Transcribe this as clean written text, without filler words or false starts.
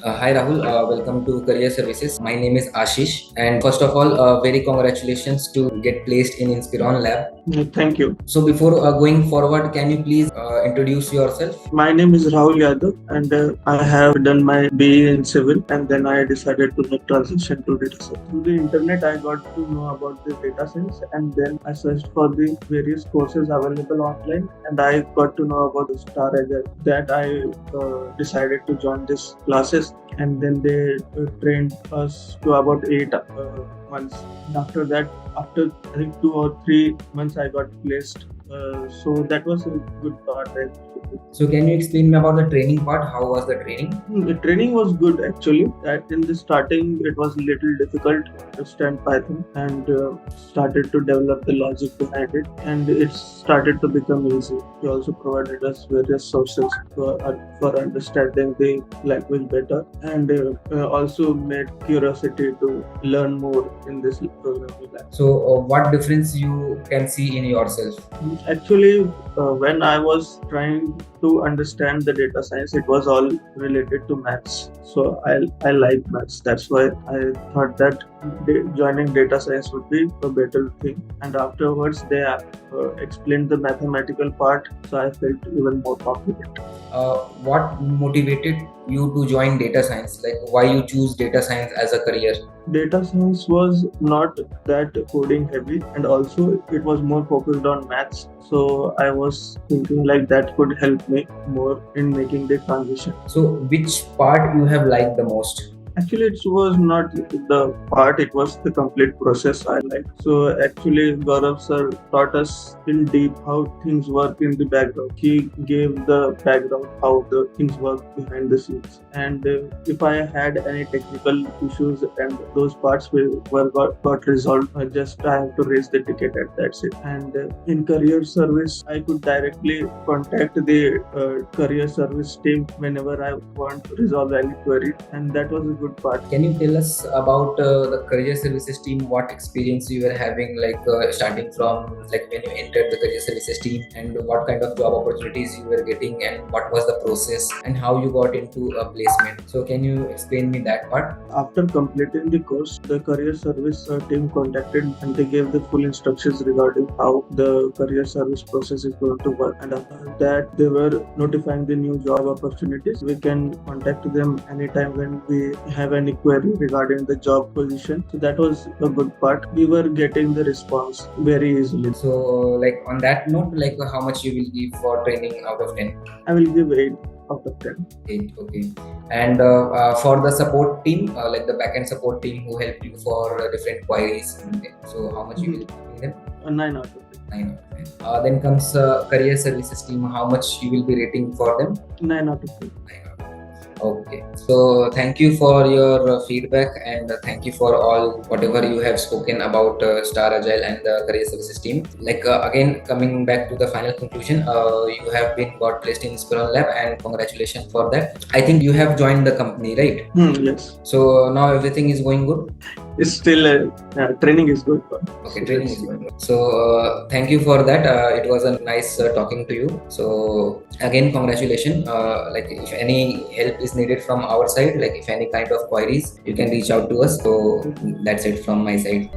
Hi Rahul, welcome to Career Services. My name is Ashish, and first of all, very congratulations to get placed in Inspironlab. Thank you. So before going forward, can you please introduce yourself? My name is Rahul Yadav, and I have done my BE in civil, and then I decided to make transition to data science. Through the internet, I got to know about the data science, and then I searched for the various courses available online, and I got to know about the StarAgile. That I decided to join these classes, and then they trained us to about 8 months. And after that, after I think 2 or 3 months, I got placed. So that was a good part. So can you explain me about the training part? How was the training? The training was good actually. That in the starting it was a little difficult to understand Python and started to develop the logic behind it, and it started to become easy. He also provided us various sources for understanding the language better, and also made curiosity to learn more in this programming language. So what difference you can see in yourself? Actually, when I was trying to understand the data science, it was all related to maths. So I like maths. That's why I thought that joining data science would be a better thing. And afterwards, they explained the mathematical part, so I felt even more confident. What motivated you to join data science? Like why you choose data science as a career? Data science was not that coding heavy, and also it was more focused on maths. So I was thinking like that could help me more in making the transition. So which part you have liked the most? Actually, it was not the part, it was the complete process I liked. So, actually, Gaurav sir taught us in deep how things work in the background. He gave the background how the things work behind the scenes. And if I had any technical issues and those parts got resolved, just I have to raise the ticket and that's it. And in career service, I could directly contact the career service team whenever I want to resolve any query, and that was a good part. Can you tell us about the career services team? What experience you were having, like starting from like when you entered the career services team, and what kind of job opportunities you were getting, and what was the process, and how you got into a placement? So can you explain me that part? After completing the course, the career service team contacted and they gave the full instructions regarding how the career service process is going to work. And after that, they were notifying the new job opportunities. We can contact them anytime when we have any query regarding the job position. So that was a good part. We were getting the response very easily. So like on that note, like how much you will give for training out of 10? I will give 8 out of 10. 8, okay. And for the support team, like the backend support team who helped you for different queries, okay. So how much you will give them? 9 out of 10. 9 out of 10. Then comes career services team. How much you will be rating for them? 9 out of 10. 9 out of 10. Okay. So thank you for your feedback, and thank you for all whatever you have spoken about StarAgile and the career services team. Like again, coming back to the final conclusion, you have been got placed in Inspironlab, and congratulations for that. I think you have joined the company, right? Yes. So now everything is going good. It's still training is good. Okay, training is going good. So thank you for that. It was a nice talking to you. So again, congratulations. Like if any help is needed from our side, like if any kind of queries, you can reach out to us. So that's it from my side.